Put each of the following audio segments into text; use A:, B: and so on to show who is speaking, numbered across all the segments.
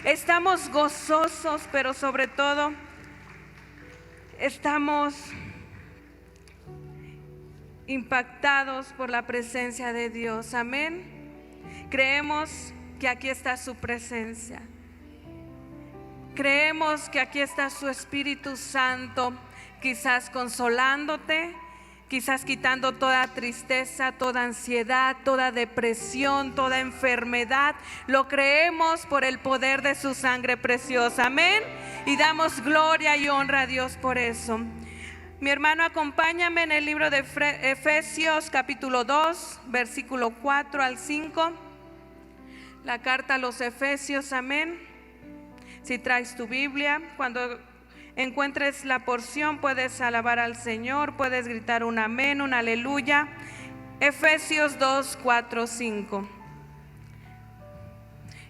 A: Estamos gozosos, pero sobre todo estamos impactados por la presencia de Dios. Amén. Creemos que aquí está su presencia. Creemos que aquí está su Espíritu Santo, quizás consolándote, quizás quitando toda tristeza, toda ansiedad, toda depresión, toda enfermedad. Lo creemos por el poder de su sangre preciosa. Amén. Y damos gloria y honra a Dios por eso. Mi hermano, acompáñame en el libro de Efesios capítulo 2, versículo 4 al 5. La carta a los Efesios, amén. Si traes tu Biblia, cuando encuentres la porción puedes alabar al Señor, puedes gritar un amén, un aleluya. Efesios 2, 4, 5.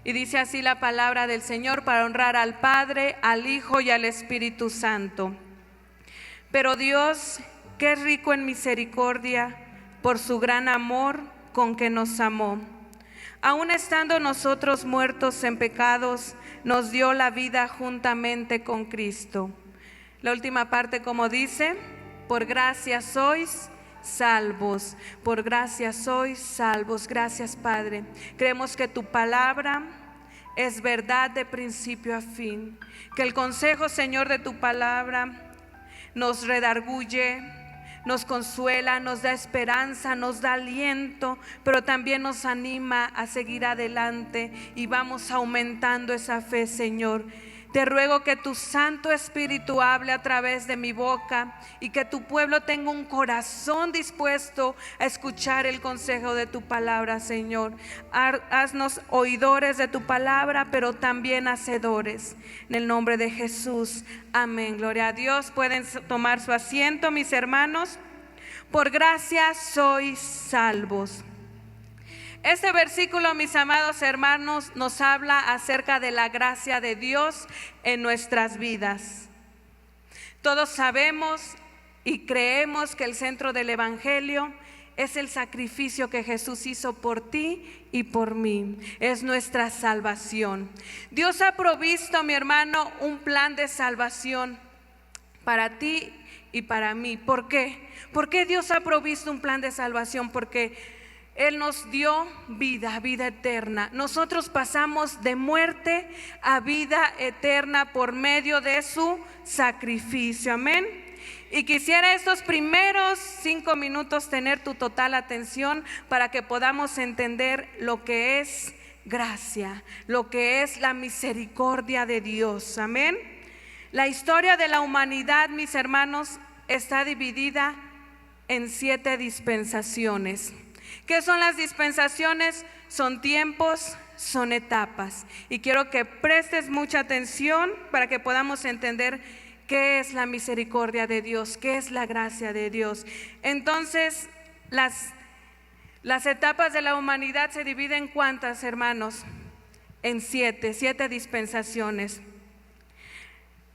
A: Y dice así la palabra del Señor para honrar al Padre, al Hijo y al Espíritu Santo. Pero Dios, que es rico en misericordia, por su gran amor con que nos amó, aun estando nosotros muertos en pecados, nos dio la vida juntamente con Cristo. La última parte, como dice, por gracia sois salvos, por gracia sois salvos. Gracias, Padre. Creemos que tu palabra es verdad de principio a fin, que el consejo, Señor, de tu palabra nos redarguye, nos consuela, nos da esperanza, nos da aliento, pero también nos anima a seguir adelante y vamos aumentando esa fe, Señor. Te ruego que tu Santo Espíritu hable a través de mi boca y que tu pueblo tenga un corazón dispuesto a escuchar el consejo de tu palabra, Señor. Haznos oidores de tu palabra, pero también hacedores. En el nombre de Jesús, amén. Gloria a Dios. Pueden tomar su asiento, mis hermanos. Por gracia sois salvos. Este versículo, mis amados hermanos, nos habla acerca de la gracia de Dios en nuestras vidas. Todos sabemos y creemos que el centro del Evangelio es el sacrificio que Jesús hizo por ti y por mí. Es nuestra salvación. Dios ha provisto, mi hermano, un plan de salvación para ti y para mí. ¿Por qué? ¿Por qué Dios ha provisto un plan de salvación? Porque Él nos dio vida, vida eterna. Nosotros pasamos de muerte a vida eterna por medio de su sacrificio. Amén. Y quisiera estos primeros 5 minutos tener tu total atención para que podamos entender lo que es gracia, lo que es la misericordia de Dios. Amén. La historia de la humanidad, mis hermanos, está dividida en 7 dispensaciones. ¿Qué son las dispensaciones? Son tiempos, son etapas. Y quiero que prestes mucha atención para que podamos entender qué es la misericordia de Dios, qué es la gracia de Dios. Entonces, las etapas de la humanidad se dividen, ¿cuántas, hermanos? En 7 dispensaciones.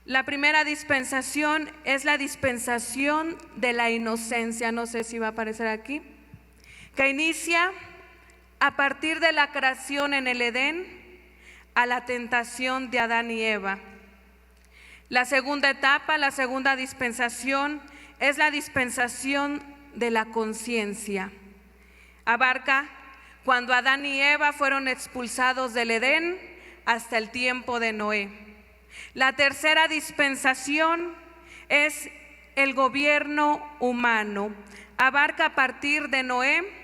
A: La primera dispensación es la dispensación de la inocencia. No sé si va a aparecer aquí. Que inicia a partir de la creación en el Edén a la tentación de Adán y Eva. La segunda etapa, la segunda dispensación, es la dispensación de la conciencia. Abarca cuando Adán y Eva fueron expulsados del Edén hasta el tiempo de Noé. La tercera dispensación es el gobierno humano. Abarca a partir de Noé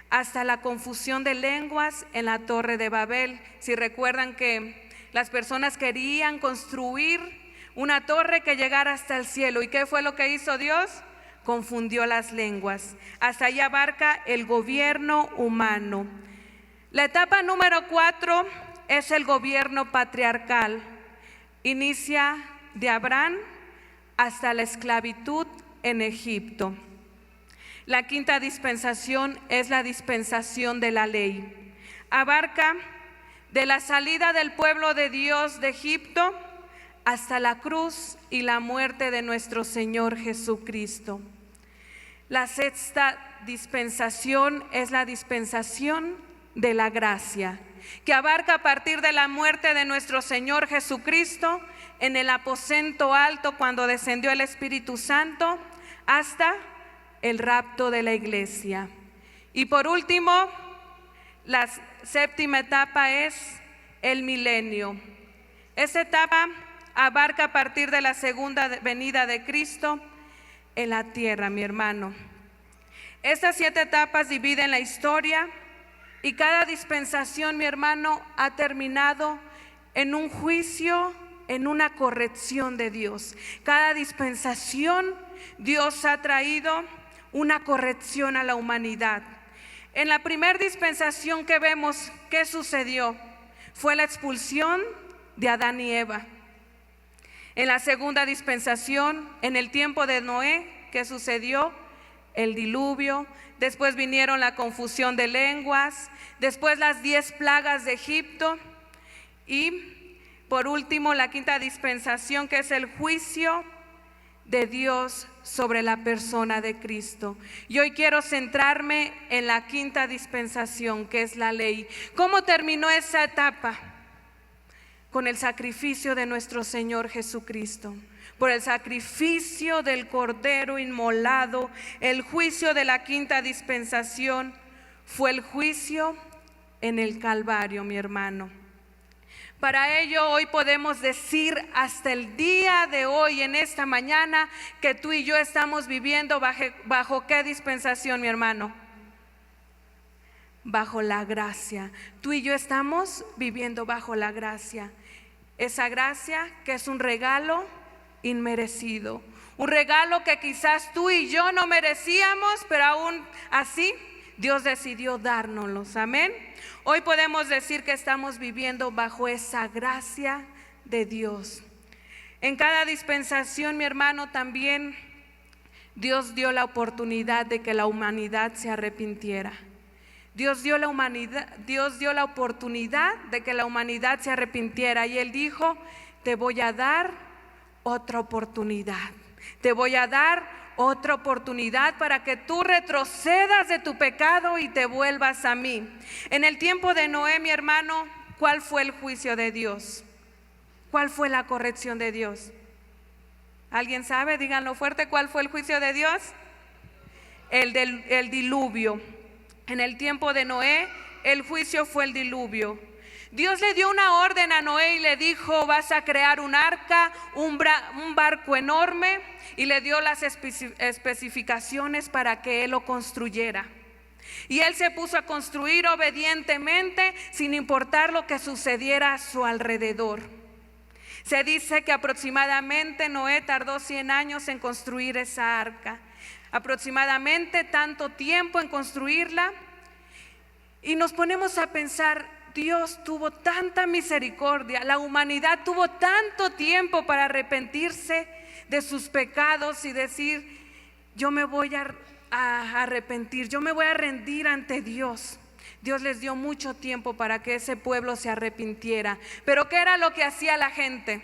A: hasta la confusión de lenguas en la Torre de Babel. Si recuerdan que las personas querían construir una torre que llegara hasta el cielo. ¿Y qué fue lo que hizo Dios? Confundió las lenguas. Hasta ahí abarca el gobierno humano. La etapa número 4 es el gobierno patriarcal. Inicia de Abraham hasta la esclavitud en Egipto. La quinta dispensación es la dispensación de la ley. Abarca de la salida del pueblo de Dios de Egipto hasta la cruz y la muerte de nuestro Señor Jesucristo. La sexta dispensación es la dispensación de la gracia. que abarca a partir de la muerte de nuestro Señor Jesucristo en el aposento alto cuando descendió el Espíritu Santo, hasta el rapto de la iglesia. Y por último, la séptima etapa es el milenio. Esta etapa abarca a partir de la segunda venida de Cristo en la tierra, mi hermano. Estas 7 etapas dividen la historia y cada dispensación, mi hermano, ha terminado en un juicio, en una corrección de Dios. Cada dispensación, Dios ha traído una corrección a la humanidad. En la primera dispensación que vemos, ¿qué sucedió? Fue la expulsión de Adán y Eva. En la segunda dispensación, en el tiempo de Noé, ¿qué sucedió? El diluvio. Después vinieron la confusión de lenguas, después las 10 plagas de Egipto y por último la quinta dispensación, que es el juicio de Dios sobre la persona de Cristo. Y hoy quiero centrarme en la quinta dispensación, que es la ley. ¿Cómo terminó esa etapa? Con el sacrificio de nuestro Señor Jesucristo. Por el sacrificio del Cordero inmolado, el juicio de la quinta dispensación fue el juicio en el Calvario, mi hermano. Para ello hoy podemos decir hasta el día de hoy, en esta mañana, que tú y yo estamos viviendo bajo ¿qué dispensación, mi hermano? Bajo la gracia. Tú y yo estamos viviendo bajo la gracia. Esa gracia que es un regalo inmerecido, un regalo que quizás tú y yo no merecíamos, pero aún así Dios decidió dárnoslos. Amén. Hoy podemos decir que estamos viviendo bajo esa gracia de Dios. En cada dispensación, mi hermano, también Dios dio la oportunidad de que la humanidad se arrepintiera. Dios dio la oportunidad de que la humanidad se arrepintiera, y Él dijo: te voy a dar otra oportunidad. Te voy a dar otra oportunidad para que tú retrocedas de tu pecado y te vuelvas a mí. En el tiempo de Noé, mi hermano, ¿cuál fue el juicio de Dios? ¿Cuál fue la corrección de Dios? ¿Alguien sabe? Díganlo fuerte. ¿Cuál fue el juicio de Dios? El diluvio. En el tiempo de Noé, el juicio fue el diluvio. Dios le dio una orden a Noé y le dijo: vas a crear un arca, un barco enorme, y le dio las especificaciones para que él lo construyera. Y él se puso a construir obedientemente, sin importar lo que sucediera a su alrededor. Se dice que aproximadamente Noé tardó 100 años en construir esa arca, aproximadamente tanto tiempo en construirla. Y nos ponemos a pensar: Dios tuvo tanta misericordia, la humanidad tuvo tanto tiempo para arrepentirse de sus pecados y decir: yo me voy a arrepentir, yo me voy a rendir ante Dios. Dios les dio mucho tiempo para que ese pueblo se arrepintiera. Pero ¿qué era lo que hacía la gente?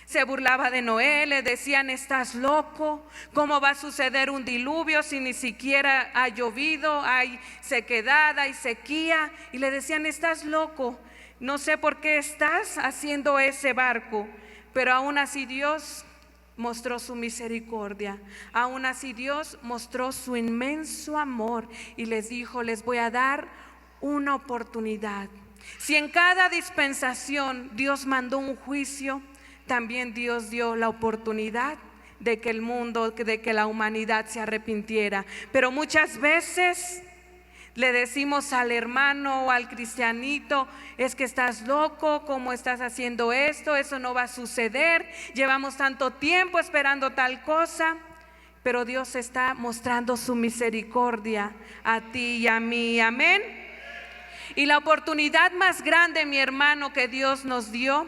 A: Se burlaba de Noé, le decían: estás loco, ¿cómo va a suceder un diluvio si ni siquiera ha llovido, hay sequedad, hay sequía? Y le decían: estás loco, no sé por qué estás haciendo ese barco. Pero aún así Dios mostró su misericordia, aún así Dios mostró su inmenso amor y les dijo: les voy a dar una oportunidad. Si en cada dispensación Dios mandó un juicio, también Dios dio la oportunidad de que el mundo, de que la humanidad se arrepintiera. Pero muchas veces le decimos al hermano o al cristianito: es que estás loco, ¿cómo estás haciendo esto? Eso no va a suceder, llevamos tanto tiempo esperando tal cosa. Pero Dios está mostrando su misericordia a ti y a mí. Amén. Y la oportunidad más grande, mi hermano, que Dios nos dio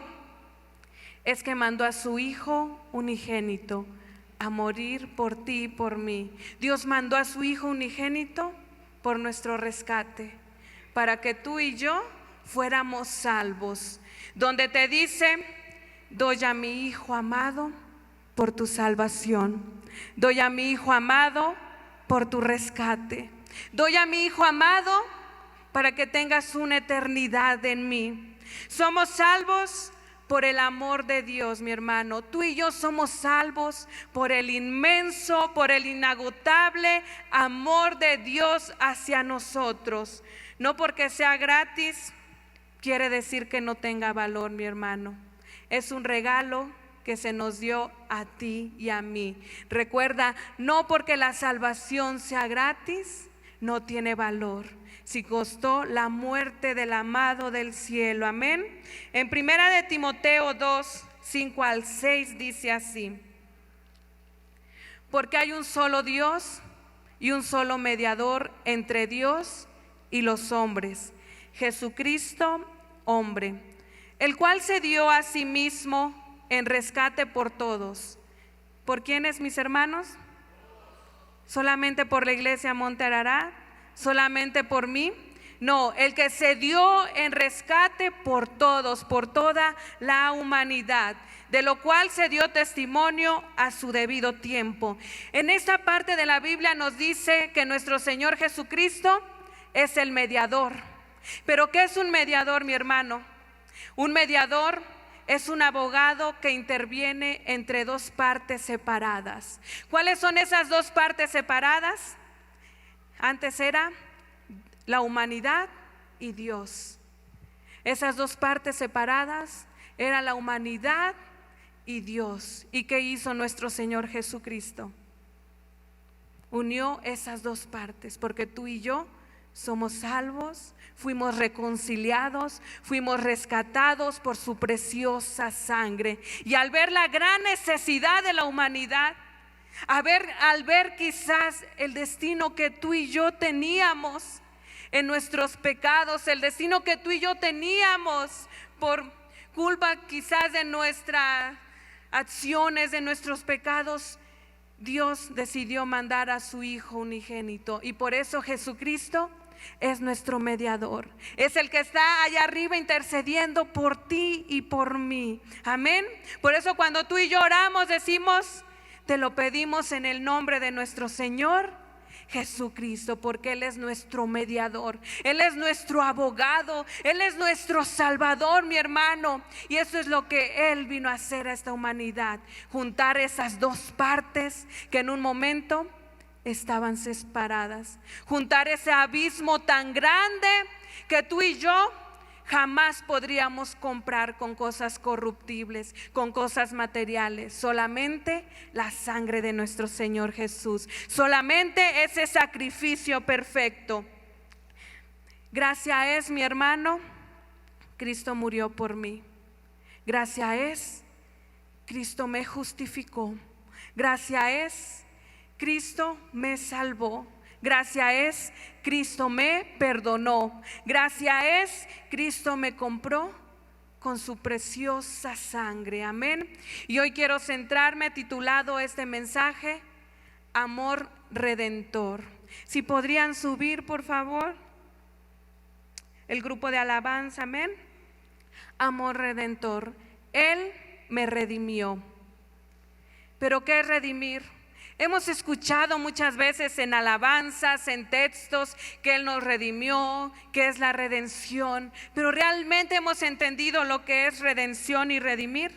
A: es que mandó a su Hijo unigénito a morir por ti y por mí. Dios mandó a su Hijo unigénito por nuestro rescate, para que tú y yo fuéramos salvos. Donde te dice: doy a mi Hijo amado por tu salvación, doy a mi Hijo amado por tu rescate, doy a mi Hijo amado para que tengas una eternidad en mí. Somos salvos por el amor de Dios, mi hermano. Tú y yo somos salvos por el inmenso, por el inagotable amor de Dios hacia nosotros. No porque sea gratis, quiere decir que no tenga valor, mi hermano. Es un regalo que se nos dio a ti y a mí. Recuerda, no porque la salvación sea gratis, no tiene valor. Si costó la muerte del amado del cielo, amén. En 1 de Timoteo 2, 5 al 6 dice así: porque hay un solo Dios y un solo mediador entre Dios y los hombres, Jesucristo, hombre, el cual se dio a sí mismo en rescate por todos. ¿Por quiénes, mis hermanos? ¿Solamente por la iglesia Monte Ararat? ¿Solamente por mí? No, el que se dio en rescate por todos, por toda la humanidad, de lo cual se dio testimonio a su debido tiempo. En esta parte de la Biblia nos dice que nuestro Señor Jesucristo es el mediador. ¿Pero qué es un mediador, mi hermano? Un mediador es un abogado que interviene entre dos partes separadas. ¿Cuáles son esas dos partes separadas? Antes era la humanidad y Dios. Esas dos partes separadas era la humanidad y Dios. ¿Y qué hizo nuestro Señor Jesucristo? Unió esas dos partes, porque tú y yo somos salvos, fuimos reconciliados, fuimos rescatados por su preciosa sangre. Y al ver la gran necesidad de la humanidad, al ver quizás el destino que tú y yo teníamos en nuestros pecados, el destino que tú y yo teníamos por culpa quizás de nuestras acciones, de nuestros pecados, Dios decidió mandar a su Hijo unigénito. Y por eso Jesucristo es nuestro mediador, es el que está allá arriba intercediendo por ti y por mí, amén. Por eso cuando tú y yo oramos decimos: te lo pedimos en el nombre de nuestro Señor Jesucristo, porque Él es nuestro mediador, Él es nuestro abogado, Él es nuestro salvador, mi hermano. Y eso es lo que Él vino a hacer a esta humanidad: juntar esas dos partes que en un momento estaban separadas, juntar ese abismo tan grande que tú y yo jamás podríamos comprar con cosas corruptibles, con cosas materiales. Solamente la sangre de nuestro Señor Jesús, solamente ese sacrificio perfecto. Gracia es, mi hermano, Cristo murió por mí. Gracia es, Cristo me justificó. Gracia es, Cristo me salvó. Gracia es, Cristo me perdonó. Gracia es, Cristo me compró con su preciosa sangre, amén. Y hoy quiero centrarme, titulado este mensaje: amor redentor. Si podrían subir, por favor, el grupo de alabanza, amén. Amor redentor. Él me redimió. ¿Pero qué es redimir? Hemos escuchado muchas veces en alabanzas, en textos, que Él nos redimió, que es la redención. Pero ¿realmente hemos entendido lo que es redención y redimir?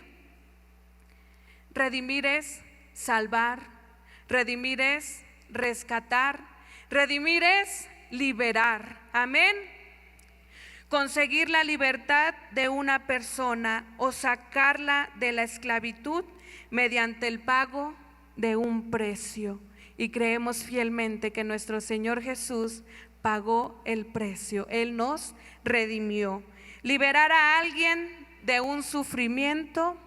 A: Redimir es salvar, redimir es rescatar, redimir es liberar, amén. Conseguir la libertad de una persona o sacarla de la esclavitud mediante el pago de un precio. Y creemos fielmente que nuestro Señor Jesús pagó el precio. Él nos redimió. Liberar a alguien de un sufrimiento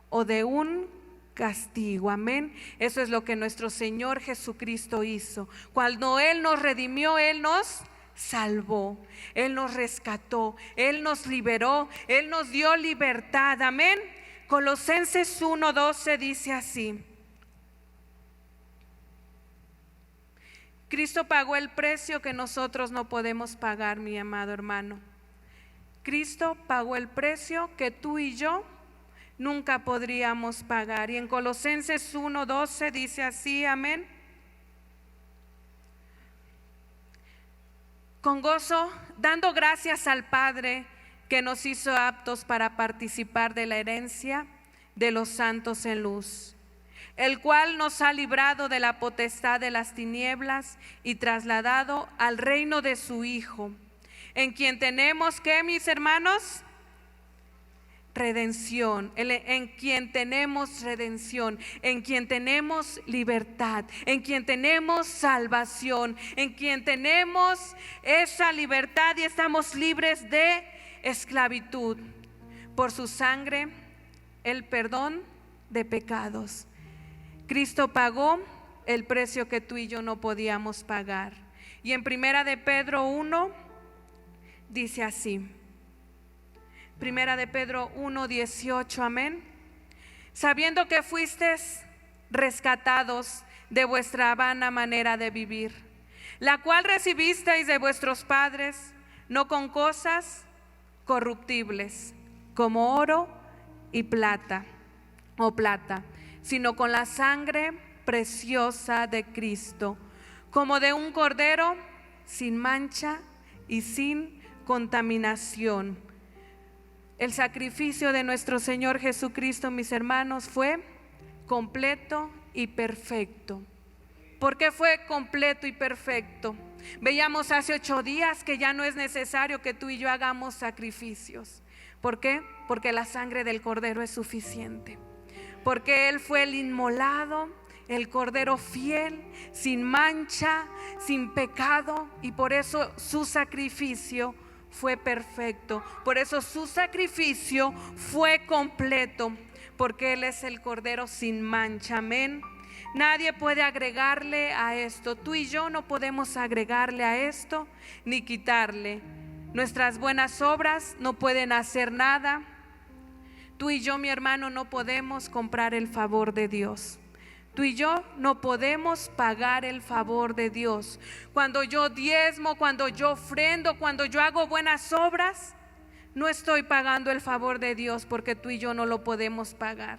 A: o de un castigo, amén. Eso es lo que nuestro Señor Jesucristo hizo. Cuando Él nos redimió, Él nos salvó, Él nos rescató, Él nos liberó, Él nos dio libertad, amén. Colosenses 1:12 dice así: Cristo pagó el precio que nosotros no podemos pagar, mi amado hermano. Cristo pagó el precio que tú y yo nunca podríamos pagar. Y en Colosenses 1:12 dice así, amén. con gozo, dando gracias al Padre que nos hizo aptos para participar de la herencia de los santos en luz, el cual nos ha librado de la potestad de las tinieblas y trasladado al reino de su Hijo, en quien tenemos, ¿qué, mis hermanos? Redención, en quien tenemos redención, en quien tenemos libertad, en quien tenemos salvación, en quien tenemos esa libertad y estamos libres de esclavitud. Por su sangre, el perdón de pecados. Cristo pagó el precio que tú y yo no podíamos pagar. Y en Primera de Pedro 1 dice así. Primera de Pedro 1:18, amén. Sabiendo que fuisteis rescatados de vuestra vana manera de vivir, la cual recibisteis de vuestros padres, no con cosas corruptibles, como oro y plata, sino con la sangre preciosa de Cristo, como de un cordero sin mancha y sin contaminación. El sacrificio de nuestro Señor Jesucristo, mis hermanos, fue completo y perfecto. ¿Por qué fue completo y perfecto? Veíamos hace 8 días que ya no es necesario que tú y yo hagamos sacrificios. ¿Por qué? Porque la sangre del Cordero es suficiente. Porque Él fue el inmolado, el Cordero fiel, sin mancha, sin pecado, y por eso su sacrificio fue perfecto. Por eso su sacrificio fue completo, porque Él es el Cordero sin mancha, amén. Nadie puede agregarle a esto. Tú y yo no podemos agregarle a esto ni quitarle. Nuestras buenas obras no pueden hacer nada. Tú y yo, mi hermano, no podemos comprar el favor de Dios. Tú y yo no podemos pagar el favor de Dios. Cuando yo diezmo, cuando yo ofrendo, cuando yo hago buenas obras, no estoy pagando el favor de Dios, porque tú y yo no lo podemos pagar.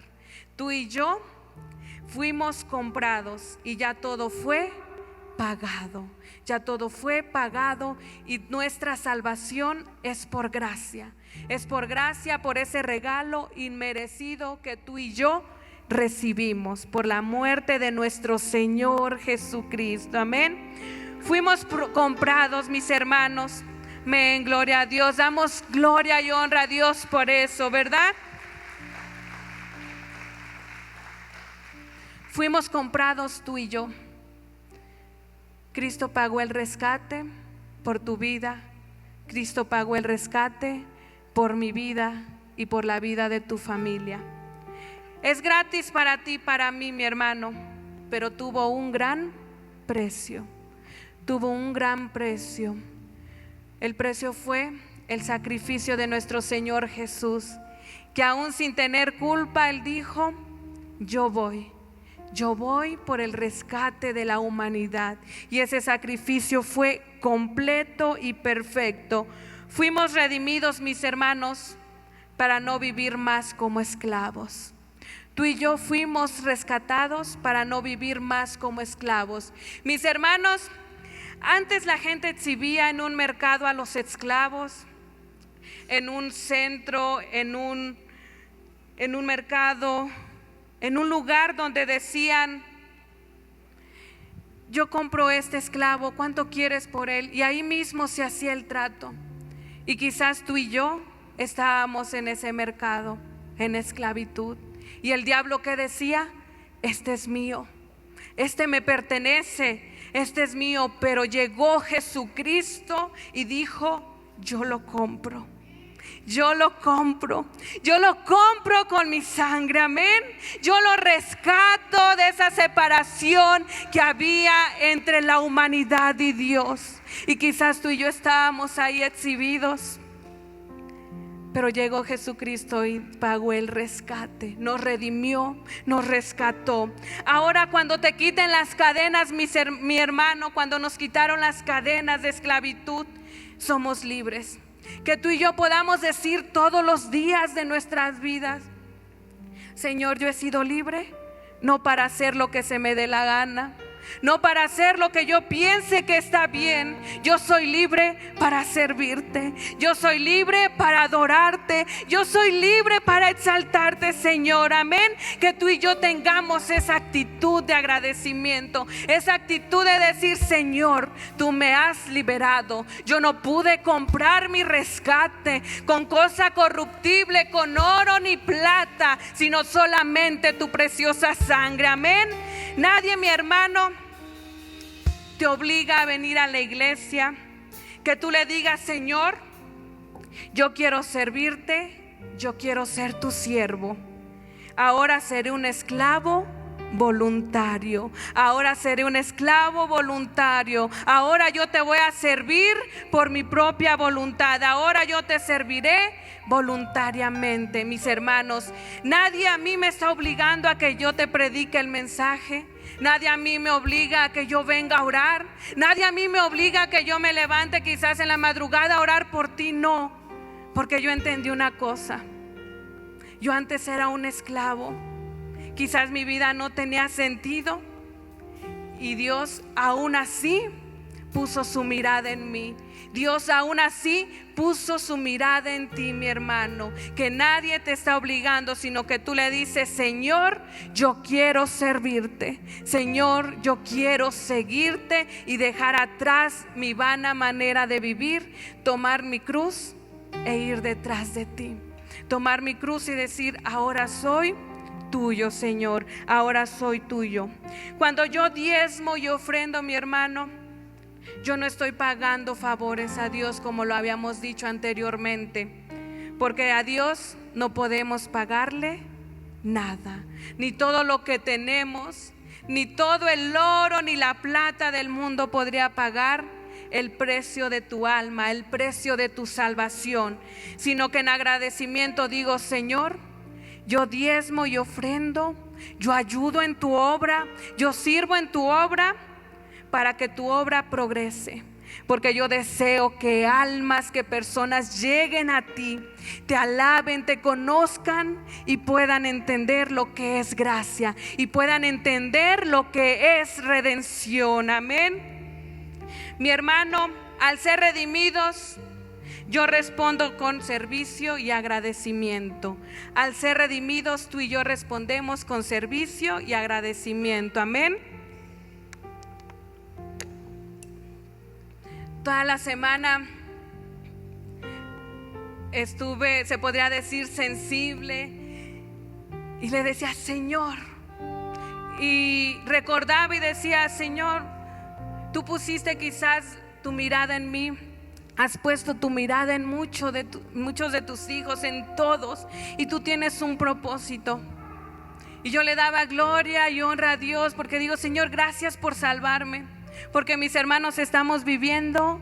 A: Tú y yo fuimos comprados y ya todo fue pagado. Ya todo fue pagado y nuestra salvación es por gracia. Es por gracia, por ese regalo inmerecido que tú y yo recibimos por la muerte de nuestro Señor Jesucristo, amén. Fuimos comprados, mis hermanos. Amén, gloria a Dios. Damos gloria y honra a Dios por eso, ¿verdad? Fuimos comprados tú y yo. Cristo pagó el rescate por tu vida. Cristo pagó el rescate por mi vida y por la vida de tu familia. Es gratis para ti, para mí, mi hermano, pero tuvo un gran precio. Tuvo un gran precio. El precio fue el sacrificio de nuestro Señor Jesús, que aún sin tener culpa, Él dijo: yo voy por el rescate de la humanidad. Y ese sacrificio fue completo y perfecto. Fuimos redimidos, mis hermanos, para no vivir más como esclavos. Tú y yo fuimos rescatados para no vivir más como esclavos. Mis hermanos, antes la gente exhibía en un mercado a los esclavos, en un centro, en un mercado, en un lugar donde decían: yo compro este esclavo, ¿cuánto quieres por él? Y ahí mismo se hacía el trato. Y quizás tú y yo estábamos en ese mercado, en esclavitud. Y el diablo, ¿qué decía? Este es mío, este me pertenece, este es mío. Pero llegó Jesucristo y dijo: yo lo compro. Yo lo compro con mi sangre, amén. Yo lo rescato de esa separación que había entre la humanidad y Dios. Y quizás tú y yo estábamos ahí exhibidos, pero llegó Jesucristo y pagó el rescate, nos redimió, nos rescató. Ahora, cuando te quiten las cadenas, mi hermano, cuando nos quitaron las cadenas de esclavitud, somos libres. Que tú y yo podamos decir todos los días de nuestras vidas: Señor, yo he sido libre, no para hacer lo que se me dé la gana, no para hacer lo que yo piense que está bien. Yo soy libre para servirte. Yo soy libre para adorarte. Yo soy libre para exaltarte, Señor. Amén. Que tú y yo tengamos esa actitud de agradecimiento, esa actitud de decir: Señor, tú me has liberado. Yo no pude comprar mi rescate con cosa corruptible, con oro ni plata, sino solamente tu preciosa sangre. Amén. Nadie, mi hermano, te obliga a venir a la iglesia. Que tú le digas: Señor, yo quiero servirte, yo quiero ser tu siervo. Ahora seré un esclavo voluntario. Ahora seré un esclavo voluntario. Ahora yo te voy a servir por mi propia voluntad. Ahora yo te serviré voluntariamente. Mis hermanos, nadie a mí me está obligando a que yo te predique el mensaje. Nadie a mí me obliga a que yo venga a orar. Nadie a mí me obliga a que yo me levante quizás en la madrugada a orar por ti. No, porque yo entendí una cosa. Yo antes era un esclavo. Quizás mi vida no tenía sentido, y Dios aún así puso su mirada en mí. Dios aún así puso su mirada en ti, mi hermano. Que nadie te está obligando, sino que tú le dices: Señor, yo quiero servirte. Señor, yo quiero seguirte y dejar atrás mi vana manera de vivir, tomar mi cruz e ir detrás de ti. Tomar mi cruz y decir: ahora soy tuyo, Señor, ahora soy tuyo. Cuando yo diezmo y ofrendo, mi hermano, yo no estoy pagando favores a Dios, como lo habíamos dicho anteriormente, porque a Dios no podemos pagarle nada, ni todo lo que tenemos, ni todo el oro ni la plata del mundo podría pagar el precio de tu alma, el precio de tu salvación, sino que en agradecimiento digo: Señor, yo diezmo y ofrendo, yo ayudo en tu obra, yo sirvo en tu obra para que tu obra progrese. Porque yo deseo que almas, que personas lleguen a ti, te alaben, te conozcan y puedan entender lo que es gracia y puedan entender lo que es redención. Amén. Mi hermano, al ser redimidos, yo respondo con servicio y agradecimiento. Al ser redimidos, tú y yo respondemos con servicio y agradecimiento. Amén. Toda la semana estuve, se podría decir, sensible, y le decía: Señor, y recordaba y decía: Señor, tú pusiste quizás tu mirada en mí. Has puesto tu mirada en muchos de tus hijos, en todos, y tú tienes un propósito. Y yo le daba gloria y honra a Dios, porque digo: Señor, gracias por salvarme, porque mis hermanos estamos viviendo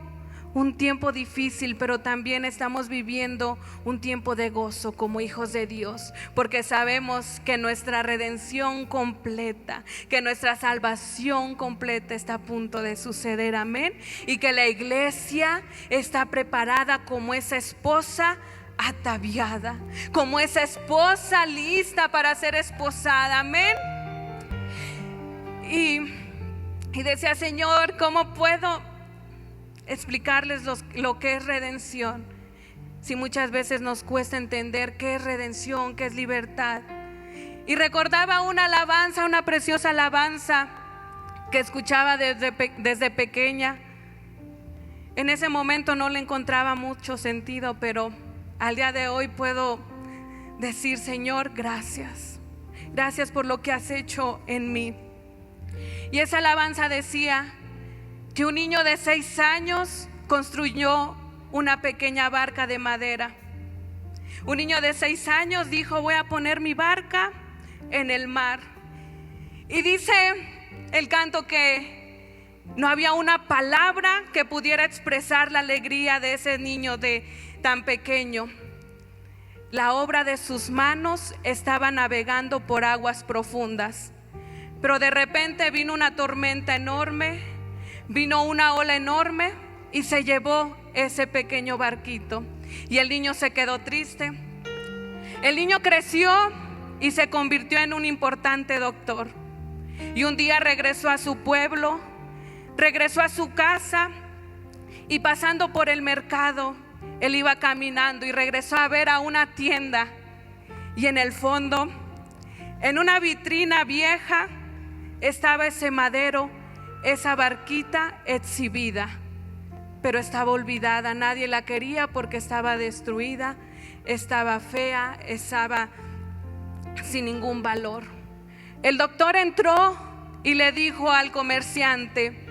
A: un tiempo difícil, pero también estamos viviendo un tiempo de gozo como hijos de Dios, porque sabemos que nuestra redención completa, que nuestra salvación completa está a punto de suceder. Amén. Y que la iglesia está preparada como esa esposa ataviada, como esa esposa lista para ser esposada. Amén. Y decía: Señor, ¿cómo puedo explicarles lo que es redención si muchas veces nos cuesta entender qué es redención, qué es libertad? Y recordaba una alabanza, una preciosa alabanza que escuchaba desde pequeña. En ese momento no le encontraba mucho sentido, pero al día de hoy puedo decir: Señor, gracias. Gracias por lo que has hecho en mí. Y esa alabanza decía que un niño de 6 años construyó una pequeña barca de madera. Un niño de 6 años dijo: voy a poner mi barca en el mar. Y dice el canto que no había una palabra que pudiera expresar la alegría de ese niño tan pequeño. La obra de sus manos estaba navegando por aguas profundas. Pero de repente vino una tormenta enorme, vino una ola enorme y se llevó ese pequeño barquito. Y el niño se quedó triste. El niño creció y se convirtió en un importante doctor. Y un día regresó a su pueblo, regresó a su casa, y pasando por el mercado, él iba caminando y regresó a ver a una tienda. Y en el fondo, en una vitrina vieja, estaba ese madero, esa barquita exhibida, pero estaba olvidada. Nadie la quería porque estaba destruida, estaba fea, estaba sin ningún valor. El doctor entró y le dijo al comerciante: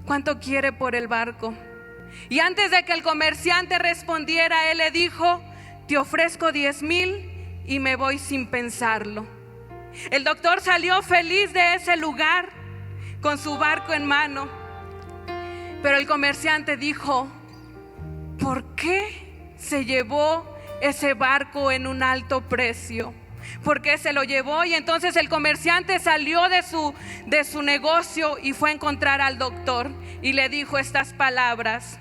A: ¿cuánto quiere por el barco? Y antes de que el comerciante respondiera, él le dijo: te ofrezco 10,000 y me voy sin pensarlo. El doctor salió feliz de ese lugar con su barco en mano, pero el comerciante dijo: ¿por qué se llevó ese barco en un alto precio? ¿Por qué se lo llevó? Y entonces el comerciante salió de su negocio y fue a encontrar al doctor y le dijo estas palabras: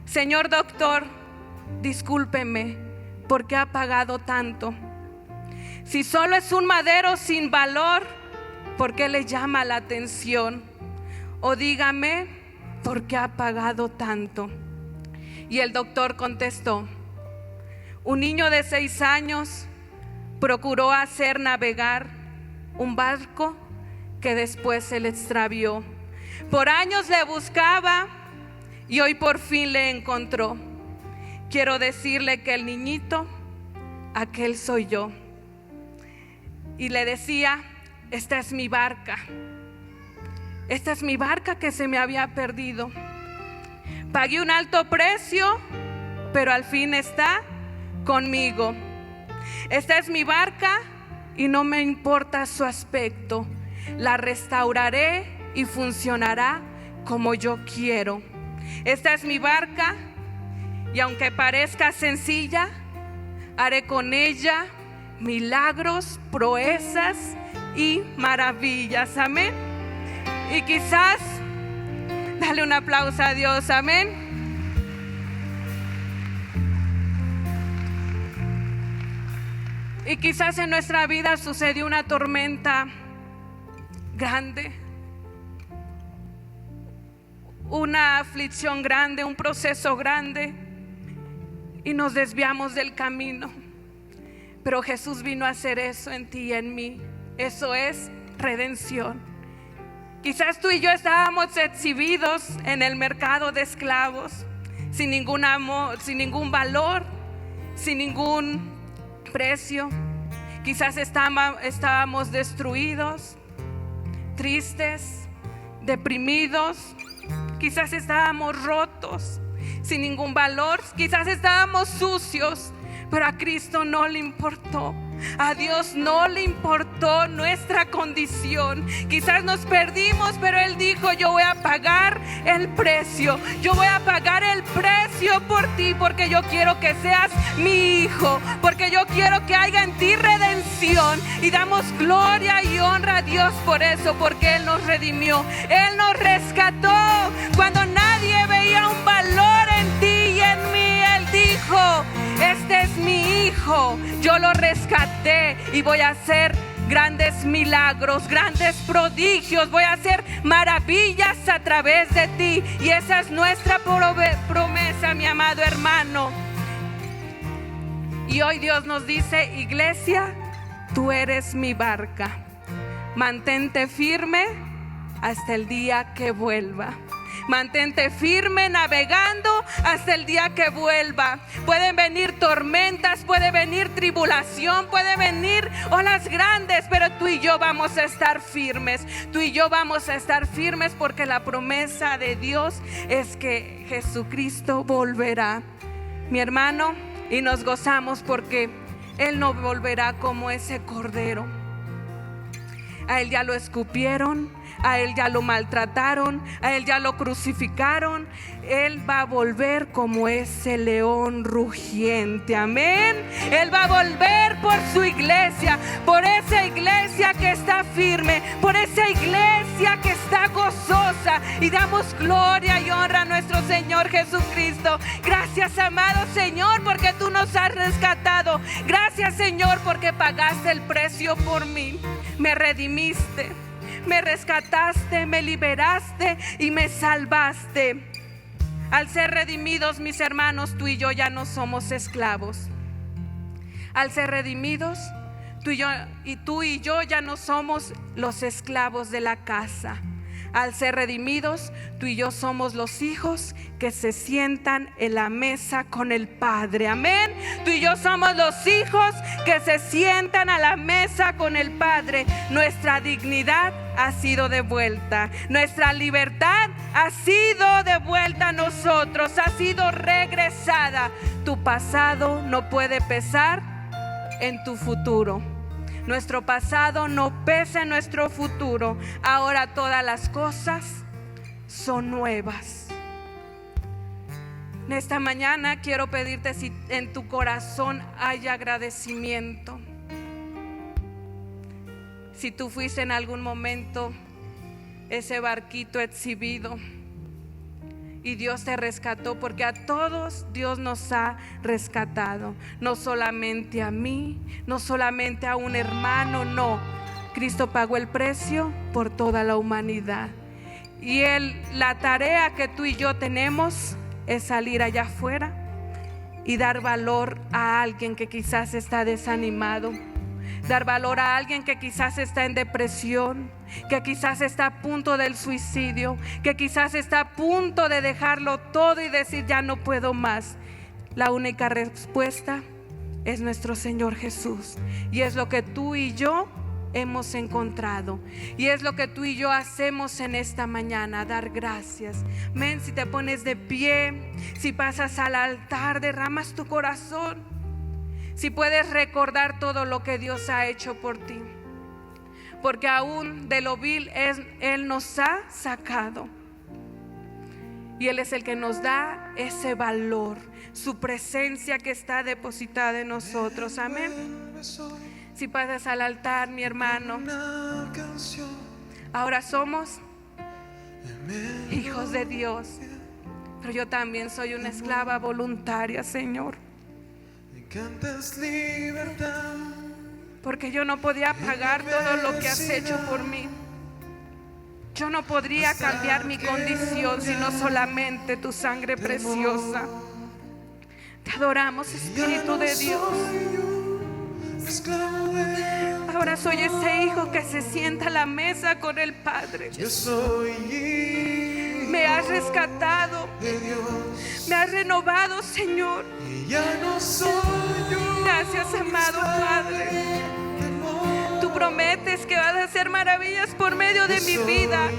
A: señor doctor, discúlpeme, ¿por qué ha pagado tanto? Si solo es un madero sin valor, ¿por qué le llama la atención? O dígame, ¿por qué ha pagado tanto? Y el doctor contestó: un niño de 6 años procuró hacer navegar un barco que después se le extravió. Por años le buscaba y hoy por fin le encontró. Quiero decirle que el niñito, aquel soy yo. Y le decía: esta es mi barca. Esta es mi barca que se me había perdido. Pagué un alto precio, pero al fin está conmigo. Esta es mi barca y no me importa su aspecto. La restauraré y funcionará como yo quiero. Esta es mi barca y aunque parezca sencilla, haré con ella milagros, proezas y maravillas. Amén. Y quizás, dale un aplauso a Dios. Amén. Y quizás en nuestra vida sucedió una tormenta grande, una aflicción grande, un proceso grande, y nos desviamos del camino. Pero Jesús vino a hacer eso en ti y en mí. Eso es redención. Quizás tú y yo estábamos exhibidos en el mercado de esclavos, sin ningún amor, sin ningún valor, sin ningún precio. Quizás estábamos destruidos, tristes, deprimidos. Quizás estábamos rotos, sin ningún valor. Quizás estábamos sucios, pero a Cristo no le importó. A Dios no le importó nuestra condición. Quizás nos perdimos, pero Él dijo: yo voy a pagar el precio. Yo voy a pagar el precio por ti, porque yo quiero que seas mi hijo, porque yo quiero que haya en ti redención. Y damos gloria y honra a Dios por eso, porque Él nos redimió, Él nos rescató. Cuando nadie veía un valor en ti y en mí, Él dijo: este es mi hijo, yo lo rescaté y voy a hacer grandes milagros, grandes prodigios, voy a hacer maravillas a través de ti. Y esa es nuestra promesa, mi amado hermano. Y hoy Dios nos dice: iglesia, tú eres mi barca, mantente firme hasta el día que vuelva. Mantente firme navegando hasta el día que vuelva. Pueden venir tormentas, puede venir tribulación, puede venir olas grandes, pero tú y yo vamos a estar firmes. Tú y yo vamos a estar firmes, porque la promesa de Dios es que Jesucristo volverá, mi hermano, y nos gozamos porque Él no volverá como ese cordero. A Él ya lo escupieron, A Él ya lo maltrataron, a Él ya lo crucificaron. Él va a volver como ese león rugiente, amén. Él va a volver por su iglesia, por esa iglesia que está firme, por esa iglesia que está gozosa. Y damos gloria y honra a nuestro Señor Jesucristo. Gracias, amado Señor, porque tú nos has rescatado. Gracias, Señor, porque pagaste el precio por mí. Me redimiste, me rescataste, me liberaste y me salvaste. Al ser redimidos, mis hermanos, tú y yo ya no somos esclavos. Al ser redimidos, tú y yo ya no somos los esclavos de la casa. Al ser redimidos, tú y yo somos los hijos que se sientan en la mesa con el Padre, amén. Tú y yo somos los hijos que se sientan a la mesa con el Padre. Nuestra dignidad ha sido devuelta, nuestra libertad ha sido devuelta a nosotros, ha sido regresada. Tu pasado no puede pesar en tu futuro. Nuestro pasado no pesa en nuestro futuro. Ahora todas las cosas son nuevas. En esta mañana quiero pedirte si en tu corazón hay agradecimiento. Si tú fuiste en algún momento ese barquito exhibido y Dios te rescató, porque a todos Dios nos ha rescatado, no solamente a mí, no solamente a un hermano, no. Cristo pagó el precio por toda la humanidad. Y la tarea que tú y yo tenemos es salir allá afuera y dar valor a alguien que quizás está desanimado, dar valor a alguien que quizás está en depresión, que quizás está a punto del suicidio, que quizás está a punto de dejarlo todo y decir ya no puedo más. La única respuesta es nuestro Señor Jesús, y es lo que tú y yo hemos encontrado, y es lo que tú y yo hacemos en esta mañana, dar gracias. Amén. Si te pones de pie, si pasas al altar, derramas tu corazón, si puedes recordar todo lo que Dios ha hecho por ti, porque aún de lo vil Él nos ha sacado, y Él es el que nos da ese valor, su presencia que está depositada en nosotros, amén. Si pasas al altar, mi hermano, ahora somos hijos de Dios, pero yo también soy una esclava voluntaria, Señor, porque yo no podía pagar todo lo que has hecho por mí. Yo no podría cambiar mi condición, sino solamente tu sangre preciosa. Te adoramos, Espíritu de Dios. Ahora soy ese hijo que se sienta a la mesa con el Padre. Me has rescatado, me has renovado, Señor. Gracias, amado Padre. Tú prometes que vas a hacer maravillas por medio de mi vida,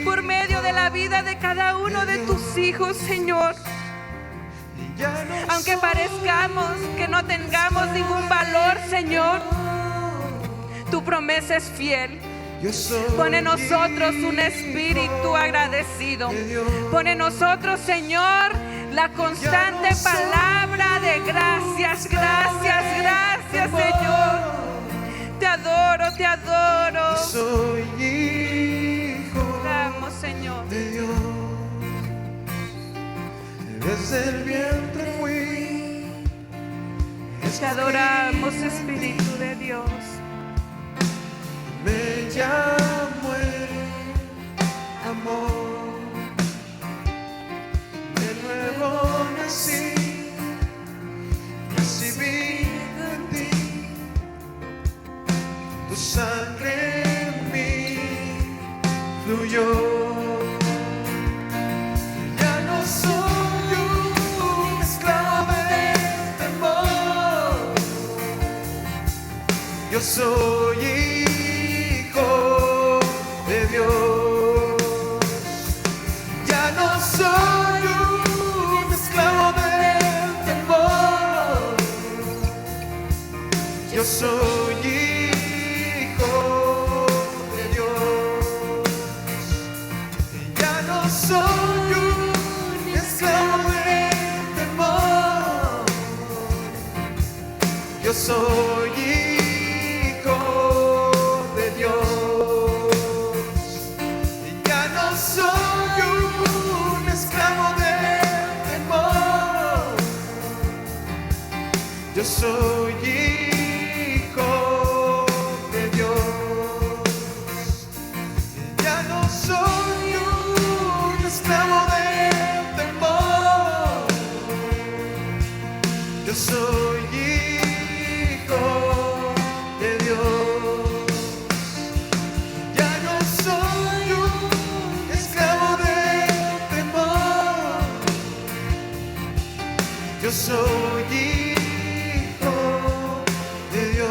A: por medio de la vida de cada uno de tus hijos, Señor. Aunque parezcamos que no tengamos ningún valor, Señor, tu promesa es fiel. Pon en nosotros un espíritu agradecido. Pon en nosotros, Señor, la constante palabra de gracias, gracias, gracias, Señor. Te adoro, te adoro.
B: Soy hijo
A: Vamos, Señor.
B: de Dios. Desde el vientre fui.
A: Te adoramos, Espíritu de Dios.
B: Me llamo el amor. De nuevo nací, recibí en ti. Tu sangre en mí fluyó. Ya no soy un esclavo del temor. Yo soy hijo de Dios. Ya no soy un esclavo del temor. Yo soy hijo de Dios. yo soy hijo de Dios. Ya no soy un esclavo del temor, yo soy hijo de Dios. Ya no soy un esclavo del temor, yo soy hijo de Dios. Ya no soy un esclavo del temor, yo soy hijo de Dios.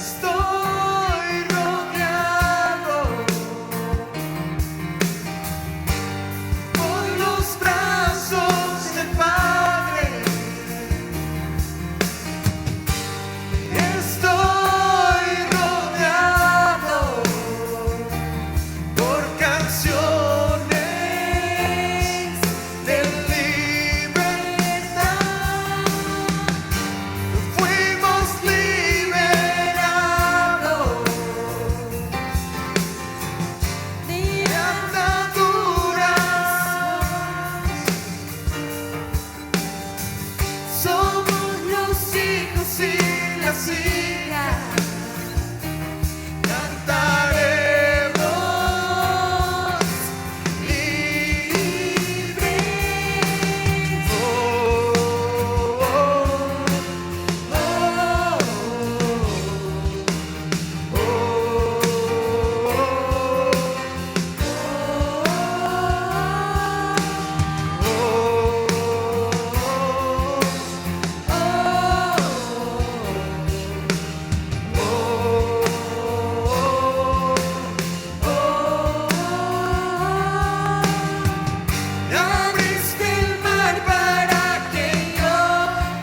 B: Estoy rodeado por los brazos del Padre. Estoy rodeado por canciones de libertad. Fuimos liberados de ataduras. Somos los hijos y las hijas. Cantaremos libres. Oh, oh, abriste el mar para que yo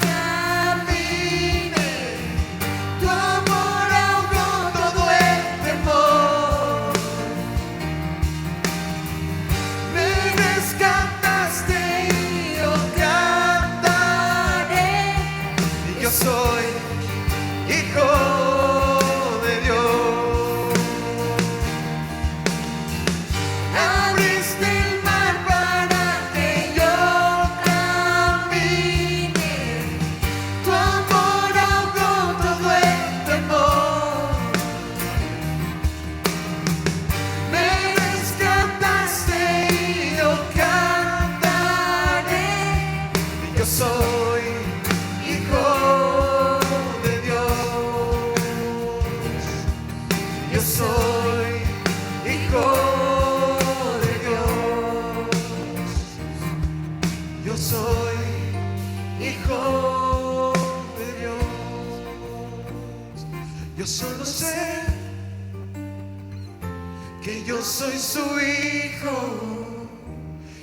B: camine. Tu amor ahogó todo el temor. Me rescataste y yo cantaré. Y yo soy hijo de Dios. Abriste el mar para que yo camine. Tu amor ahogó todo el temor. Me rescataste y yo cantaré. Y yo soy hijo de Dios. Yo soy hijo de Dios. Yo soy hijo de Dios. Yo solo sé que yo soy su hijo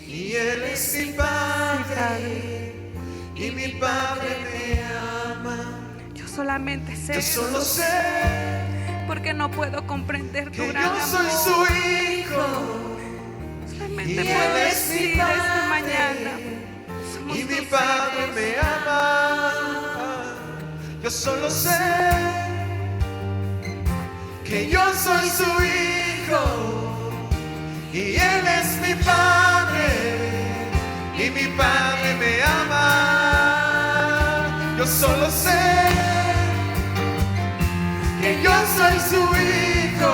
B: y él es mi padre y mi padre me ama.
A: Yo solamente sé,
B: Yo solo sé
A: porque no puedo comprender tu
B: que
A: gran
B: yo soy
A: amor.
B: su hijo
A: Solamente
B: y
A: puedo
B: él es mi
A: decir esta
B: padre,
A: mañana, somos
B: y mi
A: tus
B: padre
A: hijos.
B: me ama. Yo solo sé que yo soy su hijo y él es mi padre y mi padre me ama. Yo solo sé que yo soy su hijo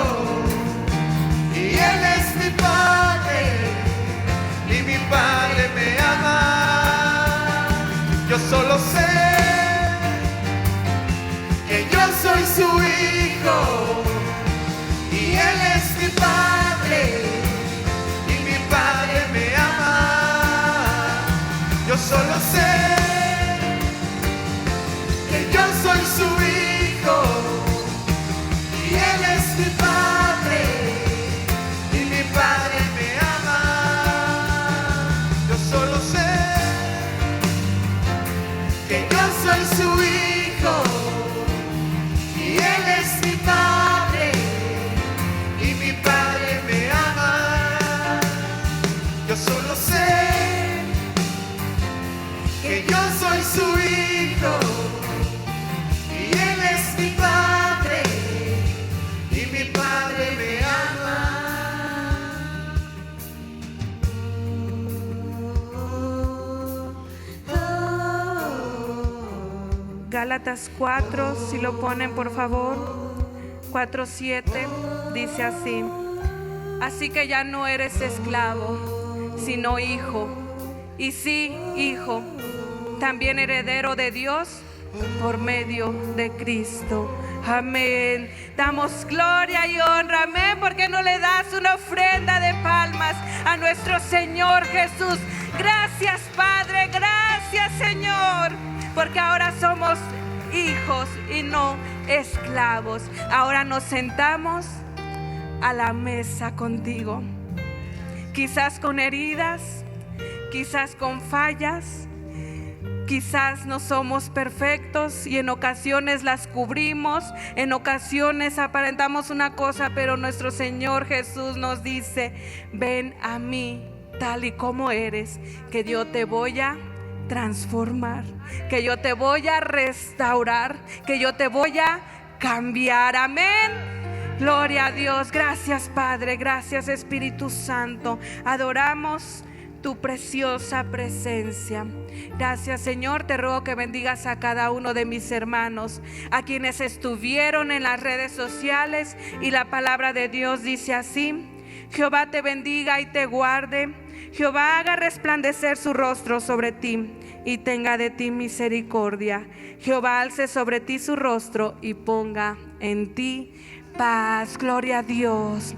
B: y él es mi padre y mi padre me ama. Yo solo sé que yo soy su hijo y él es mi padre y mi padre me ama. Yo solo sé que yo soy su hijo y él es mi padre y mi padre me ama. Yo solo sé que yo soy su hijo y él es mi padre Padre me ama.
A: Gálatas 4, si lo ponen por favor, 4:7, dice así: así que ya no eres esclavo, sino hijo, y sí, hijo, también heredero de Dios por medio de Cristo. Amén. Damos gloria y honra, amén. ¿Por qué no le das una ofrenda de palmas a nuestro Señor Jesús? Gracias, Padre, gracias, Señor, porque ahora somos hijos y no esclavos. Ahora nos sentamos a la mesa contigo, quizás con heridas, quizás con fallas, quizás no somos perfectos y en ocasiones las cubrimos, en ocasiones aparentamos una cosa, pero nuestro Señor Jesús nos dice: ven a mí tal y como eres, que yo te voy a transformar, que yo te voy a restaurar, que yo te voy a cambiar. Amén. Gloria a Dios. Gracias, Padre, gracias, Espíritu Santo. Adoramos tu preciosa presencia. Gracias, Señor. Te ruego que bendigas a cada uno de mis hermanos, a quienes estuvieron en las redes sociales, y la palabra de Dios dice así: Jehová te bendiga y te guarde. Jehová haga resplandecer su rostro sobre ti y tenga de ti misericordia. Jehová alce sobre ti su rostro y ponga en ti paz. Gloria a Dios.